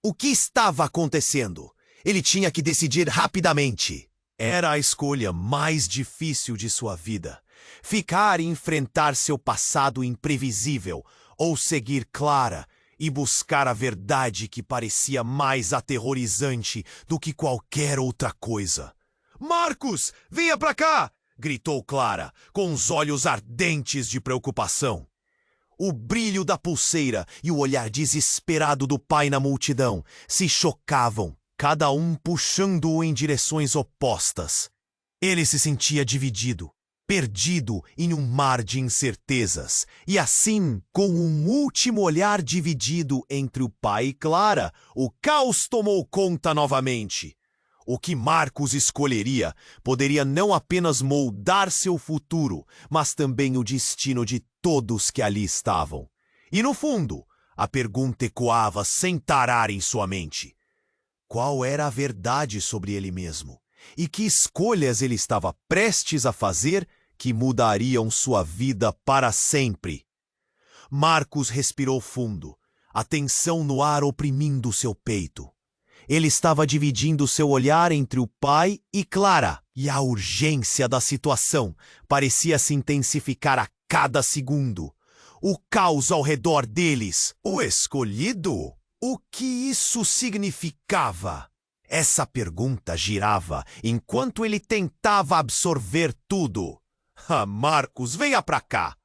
O que estava acontecendo? Ele tinha que decidir rapidamente. Era a escolha mais difícil de sua vida. Ficar e enfrentar seu passado imprevisível, ou seguir Clara e buscar a verdade que parecia mais aterrorizante do que qualquer outra coisa. "Marcos, venha pra cá!" gritou Clara, com os olhos ardentes de preocupação. O brilho da pulseira e o olhar desesperado do pai na multidão se chocavam, cada um puxando-o em direções opostas. Ele se sentia dividido, perdido em um mar de incertezas, e assim, com um último olhar dividido entre o pai e Clara, o caos tomou conta novamente. O que Marcos escolheria poderia não apenas moldar seu futuro, mas também o destino de todos que ali estavam. E no fundo, a pergunta ecoava sem parar em sua mente. Qual era a verdade sobre ele mesmo? E que escolhas ele estava prestes a fazer que mudariam sua vida para sempre? Marcos respirou fundo, a tensão no ar oprimindo seu peito. Ele estava dividindo seu olhar entre o pai e Clara, e a urgência da situação parecia se intensificar a cada segundo. O caos ao redor deles. O escolhido? O que isso significava? Essa pergunta girava enquanto ele tentava absorver tudo. Marcos, venha pra cá!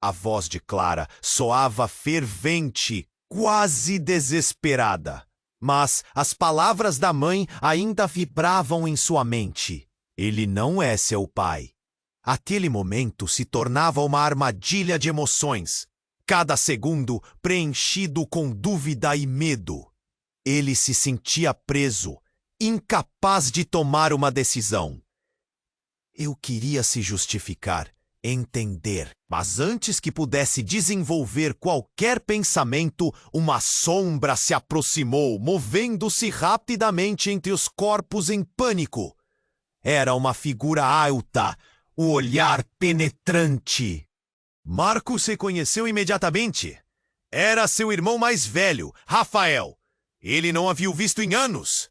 A voz de Clara soava fervente, quase desesperada. Mas as palavras da mãe ainda vibravam em sua mente. Ele não é seu pai. Aquele momento se tornava uma armadilha de emoções, cada segundo preenchido com dúvida e medo. Ele se sentia preso, incapaz de tomar uma decisão. Eu queria se justificar, entender, mas antes que pudesse desenvolver qualquer pensamento, uma sombra se aproximou, movendo-se rapidamente entre os corpos em pânico. Era uma figura alta, o olhar penetrante. Marcos reconheceu imediatamente. Era seu irmão mais velho, Rafael. Ele não havia o visto em anos.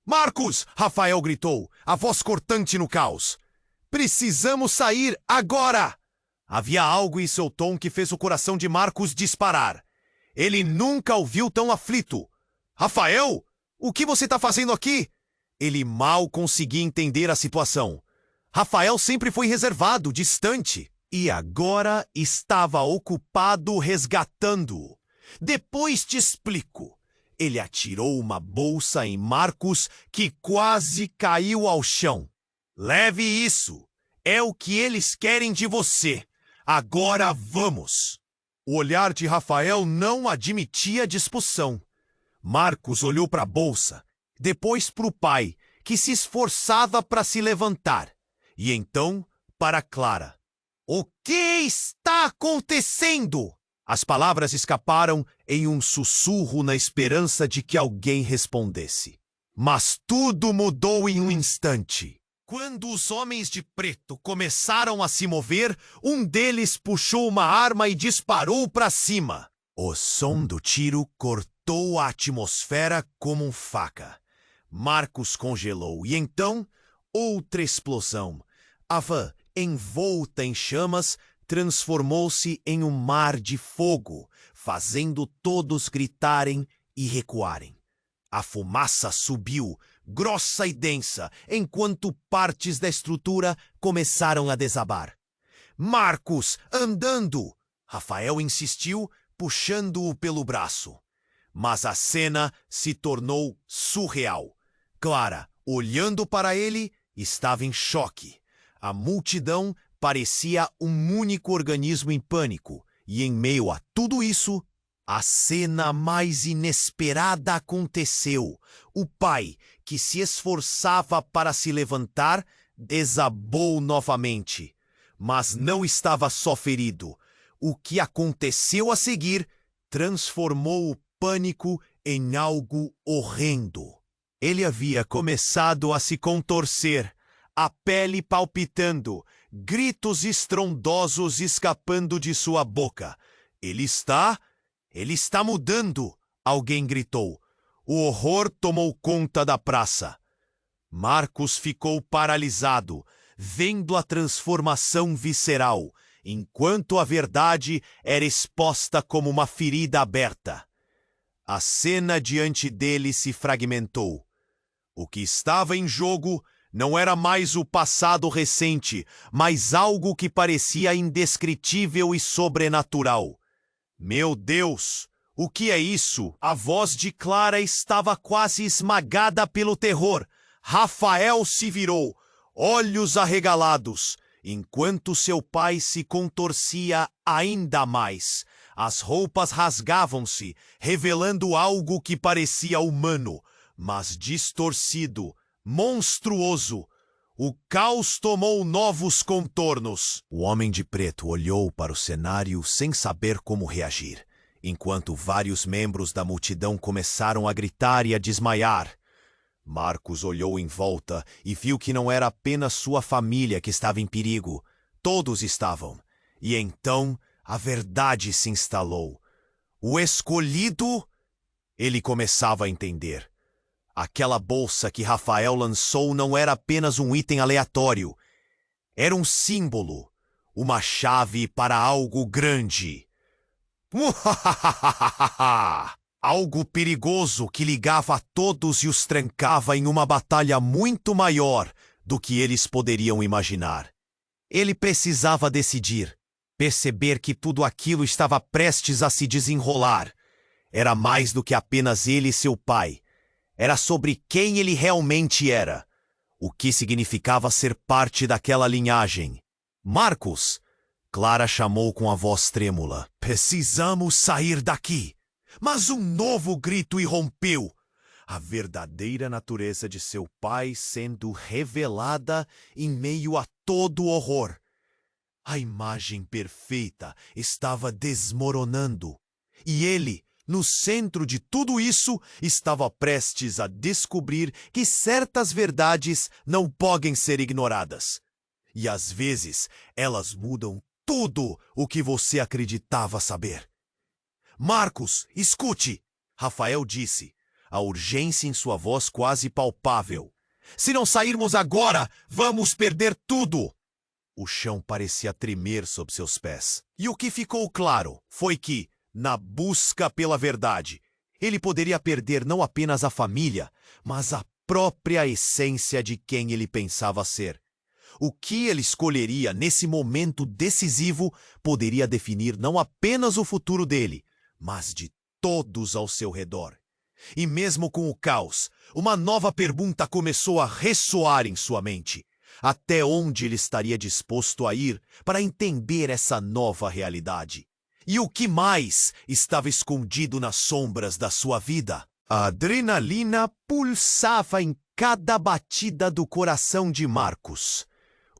"Marcos!" Rafael gritou, a voz cortante no caos. "Precisamos sair agora!" Havia algo em seu tom que fez o coração de Marcos disparar. Ele nunca o viu tão aflito. "Rafael? O que você está fazendo aqui?" Ele mal conseguia entender a situação. Rafael sempre foi reservado, distante, e agora estava ocupado resgatando-o. "Depois te explico." Ele atirou uma bolsa em Marcos, que quase caiu ao chão. "Leve isso. É o que eles querem de você. Agora vamos." O olhar de Rafael não admitia discussão. Marcos olhou para a bolsa, depois para o pai, que se esforçava para se levantar, e então para Clara. "O que está acontecendo?" As palavras escaparam em um sussurro na esperança de que alguém respondesse. Mas tudo mudou em um instante. Quando os homens de preto começaram a se mover, um deles puxou uma arma e disparou para cima. O som do tiro cortou a atmosfera como uma faca. Marcos congelou e então, outra explosão. A van, envolta em chamas, transformou-se em um mar de fogo, fazendo todos gritarem e recuarem. A fumaça subiu, grossa e densa, enquanto partes da estrutura começaram a desabar. "Marcos, andando!" Rafael insistiu, puxando-o pelo braço. Mas a cena se tornou surreal. Clara, olhando para ele, estava em choque. A multidão parecia um único organismo em pânico, e em meio a tudo isso, a cena mais inesperada aconteceu. O pai, que se esforçava para se levantar, desabou novamente. Mas não estava só ferido. O que aconteceu a seguir transformou o pânico em algo horrendo. Ele havia começado a se contorcer, a pele palpitando, gritos estrondosos escapando de sua boca. Ele está mudando, alguém gritou. O horror tomou conta da praça. Marcos ficou paralisado, vendo a transformação visceral, enquanto a verdade era exposta como uma ferida aberta. A cena diante dele se fragmentou. O que estava em jogo não era mais o passado recente, mas algo que parecia indescritível e sobrenatural. Meu Deus! O que é isso? A voz de Clara estava quase esmagada pelo terror. Rafael se virou, olhos arregalados, enquanto seu pai se contorcia ainda mais. As roupas rasgavam-se, revelando algo que parecia humano, mas distorcido, monstruoso. O caos tomou novos contornos. O homem de preto olhou para o cenário sem saber como reagir, enquanto vários membros da multidão começaram a gritar e a desmaiar. Marcos olhou em volta e viu que não era apenas sua família que estava em perigo. Todos estavam. E então a verdade se instalou. O escolhido? Ele começava a entender. Aquela bolsa que Rafael lançou não era apenas um item aleatório. Era um símbolo, uma chave para algo grande. Algo perigoso que ligava a todos e os trancava em uma batalha muito maior do que eles poderiam imaginar. Ele precisava decidir, perceber que tudo aquilo estava prestes a se desenrolar. Era mais do que apenas ele e seu pai. Era sobre quem ele realmente era, o que significava ser parte daquela linhagem. Marcos! Clara chamou com a voz trêmula. Precisamos sair daqui! Mas um novo grito irrompeu. A verdadeira natureza de seu pai sendo revelada em meio a todo o horror. A imagem perfeita estava desmoronando. E ele, no centro de tudo isso, estava prestes a descobrir que certas verdades não podem ser ignoradas. E às vezes, elas mudam tudo o que você acreditava saber. Marcos, escute! Rafael disse, a urgência em sua voz quase palpável. Se não sairmos agora, vamos perder tudo! O chão parecia tremer sob seus pés. E o que ficou claro foi que, na busca pela verdade, ele poderia perder não apenas a família, mas a própria essência de quem ele pensava ser. O que ele escolheria nesse momento decisivo poderia definir não apenas o futuro dele, mas de todos ao seu redor. E mesmo com o caos, uma nova pergunta começou a ressoar em sua mente. Até onde ele estaria disposto a ir para entender essa nova realidade? E o que mais estava escondido nas sombras da sua vida? A adrenalina pulsava em cada batida do coração de Marcos.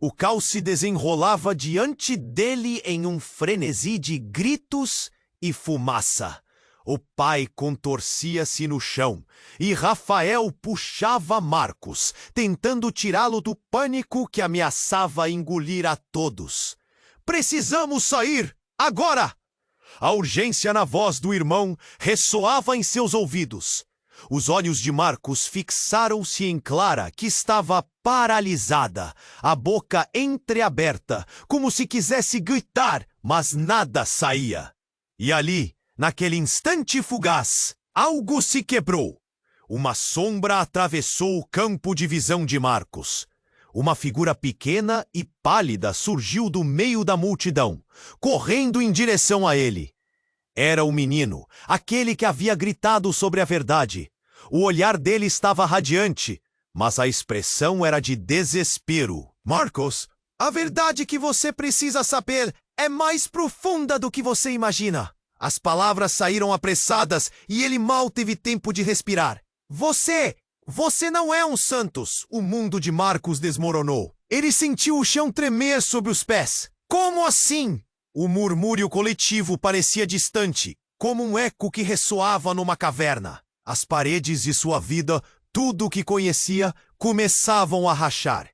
O caos se desenrolava diante dele em um frenesi de gritos e fumaça. O pai contorcia-se no chão e Rafael puxava Marcos, tentando tirá-lo do pânico que ameaçava engolir a todos. Precisamos sair! Agora! A urgência na voz do irmão ressoava em seus ouvidos. Os olhos de Marcos fixaram-se em Clara, que estava paralisada, a boca entreaberta, como se quisesse gritar, mas nada saía. E ali, naquele instante fugaz, algo se quebrou. Uma sombra atravessou o campo de visão de Marcos. Uma figura pequena e pálida surgiu do meio da multidão, correndo em direção a ele. Era o menino, aquele que havia gritado sobre a verdade. O olhar dele estava radiante, mas a expressão era de desespero. Marcos, a verdade que você precisa saber é mais profunda do que você imagina. As palavras saíram apressadas e ele mal teve tempo de respirar. Você não é um Santos. O mundo de Marcos desmoronou. Ele sentiu o chão tremer sob os pés. Como assim? O murmúrio coletivo parecia distante, como um eco que ressoava numa caverna. As paredes de sua vida, tudo o que conhecia, começavam a rachar.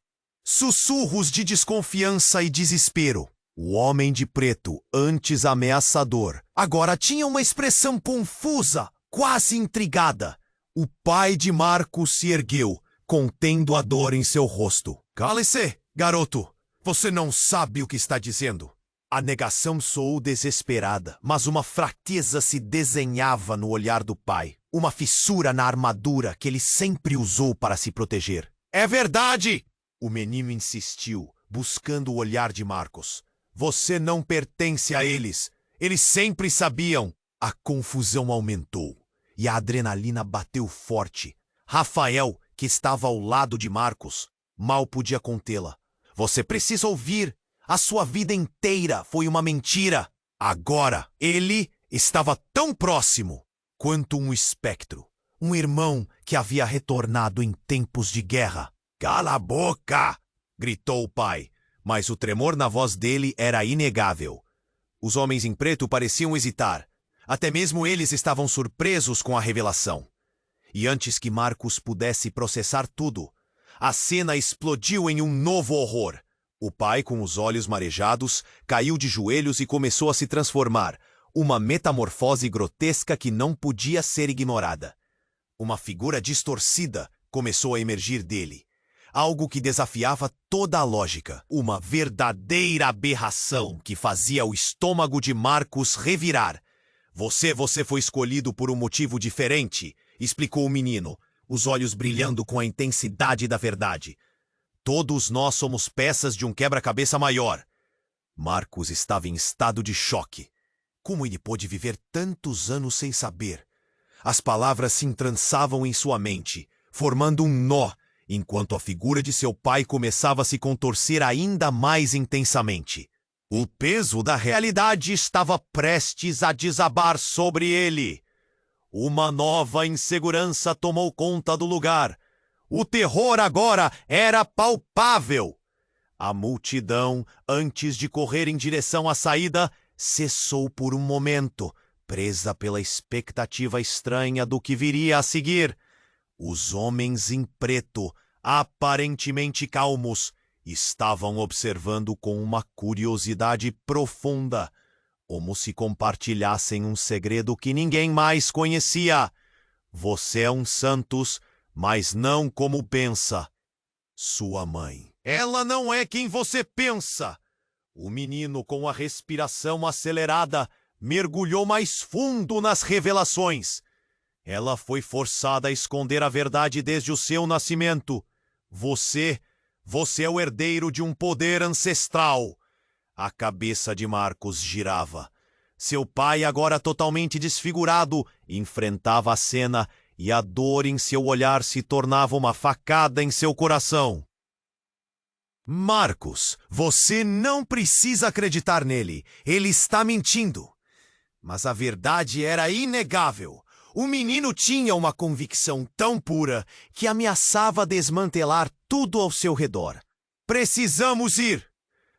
Sussurros de desconfiança e desespero. O homem de preto, antes ameaçador, agora tinha uma expressão confusa, quase intrigada. O pai de Marcos se ergueu, contendo a dor em seu rosto. Cale-se, garoto! Você não sabe o que está dizendo. A negação soou desesperada, mas uma fraqueza se desenhava no olhar do pai. Uma fissura na armadura que ele sempre usou para se proteger. É verdade! O menino insistiu, buscando o olhar de Marcos. Você não pertence a eles. Eles sempre sabiam. A confusão aumentou e a adrenalina bateu forte. Rafael, que estava ao lado de Marcos, mal podia contê-la. Você precisa ouvir. A sua vida inteira foi uma mentira. Agora, ele estava tão próximo quanto um espectro. Um irmão que havia retornado em tempos de guerra. Cala a boca! Gritou o pai, mas o tremor na voz dele era inegável. Os homens em preto pareciam hesitar. Até mesmo eles estavam surpresos com a revelação. E antes que Marcos pudesse processar tudo, a cena explodiu em um novo horror. O pai, com os olhos marejados, caiu de joelhos e começou a se transformar. Uma metamorfose grotesca que não podia ser ignorada. Uma figura distorcida começou a emergir dele. Algo que desafiava toda a lógica. Uma verdadeira aberração que fazia o estômago de Marcos revirar. Você foi escolhido por um motivo diferente, explicou o menino, os olhos brilhando com a intensidade da verdade. Todos nós somos peças de um quebra-cabeça maior. Marcos estava em estado de choque. Como ele pôde viver tantos anos sem saber? As palavras se entrançavam em sua mente, formando um nó, enquanto a figura de seu pai começava a se contorcer ainda mais intensamente. O peso da realidade estava prestes a desabar sobre ele. Uma nova insegurança tomou conta do lugar. O terror agora era palpável. A multidão, antes de correr em direção à saída, cessou por um momento, presa pela expectativa estranha do que viria a seguir. Os homens em preto, aparentemente calmos, estavam observando com uma curiosidade profunda, como se compartilhassem um segredo que ninguém mais conhecia. Você é um Santos, mas não como pensa. Sua mãe. Ela não é quem você pensa. O menino, com a respiração acelerada, mergulhou mais fundo nas revelações. Ela foi forçada a esconder a verdade desde o seu nascimento. Você é o herdeiro de um poder ancestral. A cabeça de Marcos girava. Seu pai, agora totalmente desfigurado, enfrentava a cena e a dor em seu olhar se tornava uma facada em seu coração. Marcos, você não precisa acreditar nele. Ele está mentindo. Mas a verdade era inegável. O menino tinha uma convicção tão pura que ameaçava desmantelar tudo ao seu redor. Precisamos ir!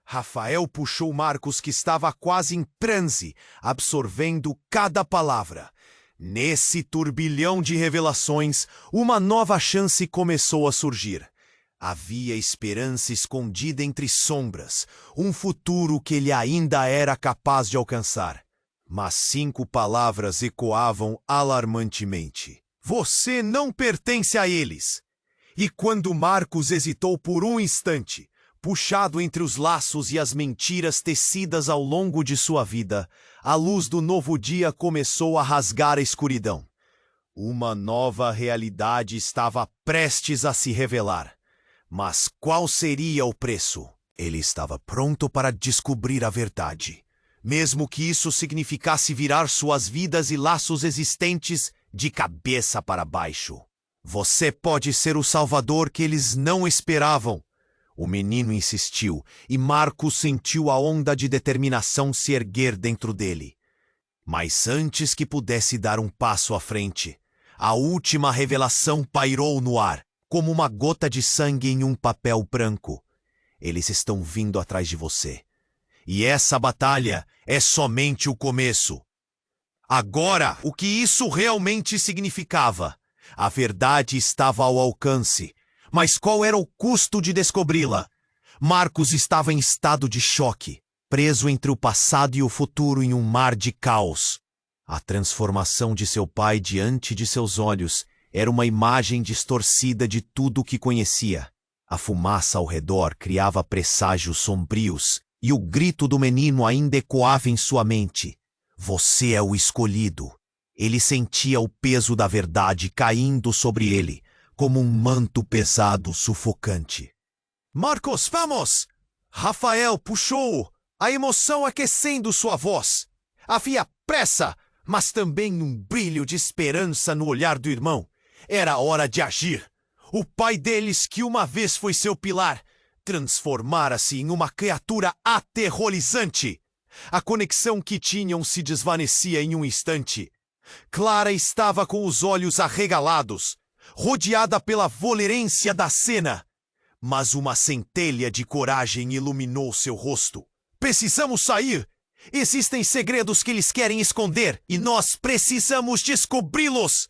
Rafael puxou Marcos, que estava quase em transe, absorvendo cada palavra. Nesse turbilhão de revelações, uma nova chance começou a surgir. Havia esperança escondida entre sombras, um futuro que ele ainda era capaz de alcançar. Mas 5 palavras ecoavam alarmantemente. Você não pertence a eles. E quando Marcos hesitou por um instante, puxado entre os laços e as mentiras tecidas ao longo de sua vida, a luz do novo dia começou a rasgar a escuridão. Uma nova realidade estava prestes a se revelar. Mas qual seria o preço? Ele estava pronto para descobrir a verdade. Mesmo que isso significasse virar suas vidas e laços existentes de cabeça para baixo. Você pode ser o salvador que eles não esperavam. O menino insistiu, e Marcos sentiu a onda de determinação se erguer dentro dele. Mas antes que pudesse dar um passo à frente, a última revelação pairou no ar, como uma gota de sangue em um papel branco. Eles estão vindo atrás de você. E essa batalha é somente o começo. Agora, o que isso realmente significava? A verdade estava ao alcance. Mas qual era o custo de descobri-la? Marcos estava em estado de choque, preso entre o passado e o futuro em um mar de caos. A transformação de seu pai diante de seus olhos era uma imagem distorcida de tudo o que conhecia. A fumaça ao redor criava presságios sombrios, e o grito do menino ainda ecoava em sua mente. Você é o escolhido. Ele sentia o peso da verdade caindo sobre ele, como um manto pesado sufocante. Marcos, vamos! Rafael puxou-o, a emoção aquecendo sua voz. Havia pressa, mas também um brilho de esperança no olhar do irmão. Era hora de agir. O pai deles, que uma vez foi seu pilar, transformara-se em uma criatura aterrorizante. A conexão que tinham se desvanecia em um instante. Clara estava com os olhos arregalados, rodeada pela violência da cena. Mas uma centelha de coragem iluminou seu rosto. Precisamos sair! Existem segredos que eles querem esconder e nós precisamos descobri-los!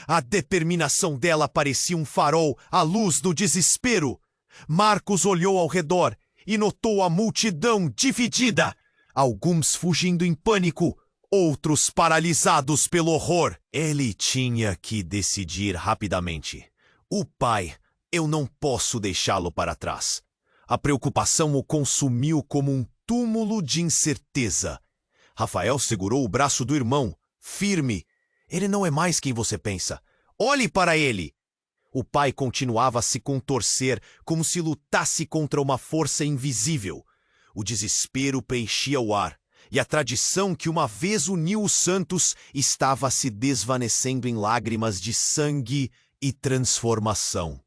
A determinação dela parecia um farol à luz do desespero. Marcos olhou ao redor e notou a multidão dividida. Alguns fugindo em pânico, outros paralisados pelo horror. Ele tinha que decidir rapidamente. O pai, eu não posso deixá-lo para trás. A preocupação o consumiu como um túmulo de incerteza. Rafael segurou o braço do irmão, firme. Ele não é mais quem você pensa. Olhe para ele! O pai continuava a se contorcer, como se lutasse contra uma força invisível. O desespero preenchia o ar, e a tradição que uma vez uniu os santos estava se desvanecendo em lágrimas de sangue e transformação.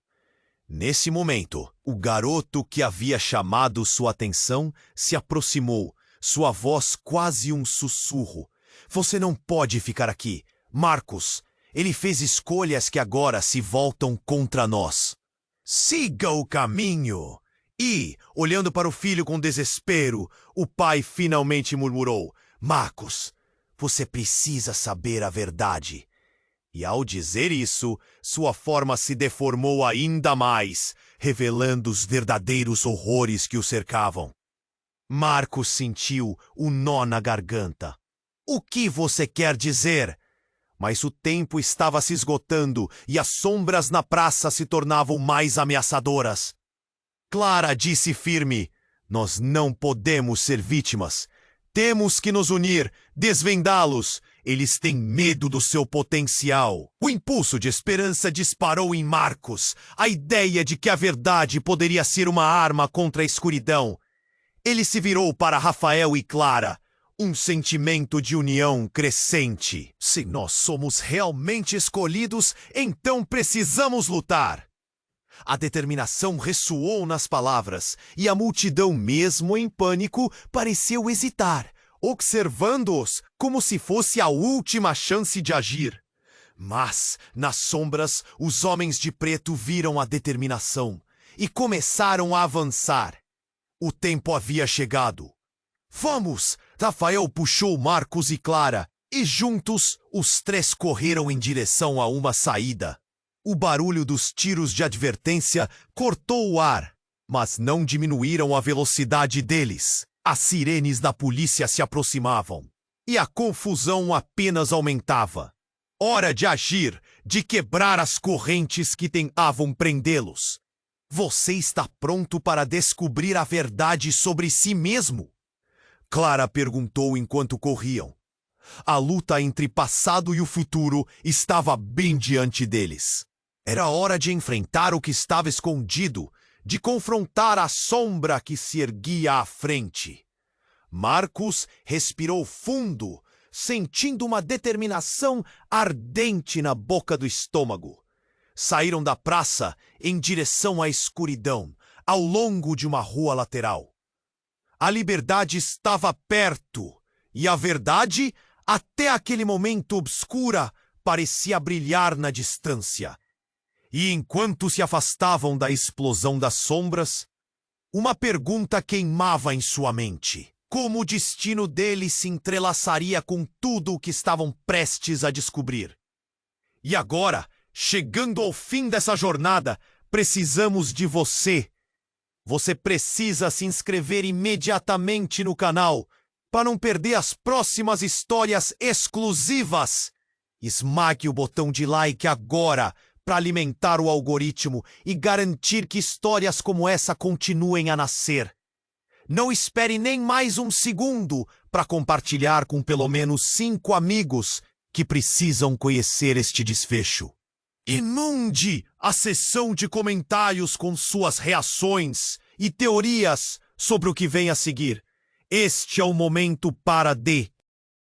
Nesse momento, o garoto que havia chamado sua atenção se aproximou, sua voz quase um sussurro. Você não pode ficar aqui. Marcos, ele fez escolhas que agora se voltam contra nós. Siga o caminho. E, olhando para o filho com desespero, o pai finalmente murmurou: Marcos, você precisa saber a verdade. E ao dizer isso, sua forma se deformou ainda mais, revelando os verdadeiros horrores que o cercavam. Marcos sentiu um nó na garganta. O que você quer dizer? Mas o tempo estava se esgotando e as sombras na praça se tornavam mais ameaçadoras. Clara disse firme: nós não podemos ser vítimas. Temos que nos unir, desvendá-los. Eles têm medo do seu potencial. O impulso de esperança disparou em Marcos, a ideia de que a verdade poderia ser uma arma contra a escuridão. Ele se virou para Rafael e Clara. Um sentimento de união crescente. Se nós somos realmente escolhidos, então precisamos lutar. A determinação ressoou nas palavras, e a multidão, mesmo em pânico, pareceu hesitar, observando-os como se fosse a última chance de agir. Mas, nas sombras, os homens de preto viram a determinação e começaram a avançar. O tempo havia chegado. Vamos! Rafael puxou Marcos e Clara, e juntos os três correram em direção a uma saída. O barulho dos tiros de advertência cortou o ar, mas não diminuíram a velocidade deles. As sirenes da polícia se aproximavam, e a confusão apenas aumentava. Hora de agir, de quebrar as correntes que tentavam prendê-los. Você está pronto para descobrir a verdade sobre si mesmo? Clara perguntou enquanto corriam. A luta entre passado e o futuro estava bem diante deles. Era hora de enfrentar o que estava escondido, de confrontar a sombra que se erguia à frente. Marcos respirou fundo, sentindo uma determinação ardente na boca do estômago. Saíram da praça em direção à escuridão, ao longo de uma rua lateral. A liberdade estava perto, e a verdade, até aquele momento obscura, parecia brilhar na distância. E enquanto se afastavam da explosão das sombras, uma pergunta queimava em sua mente. Como o destino deles se entrelaçaria com tudo o que estavam prestes a descobrir? E agora, chegando ao fim dessa jornada, precisamos de você. Você precisa se inscrever imediatamente no canal para não perder as próximas histórias exclusivas. Esmague o botão de like agora para alimentar o algoritmo e garantir que histórias como essa continuem a nascer. Não espere nem mais um segundo para compartilhar com pelo menos 5 amigos que precisam conhecer este desfecho. Inunde a seção de comentários com suas reações e teorias sobre o que vem a seguir. Este é o momento para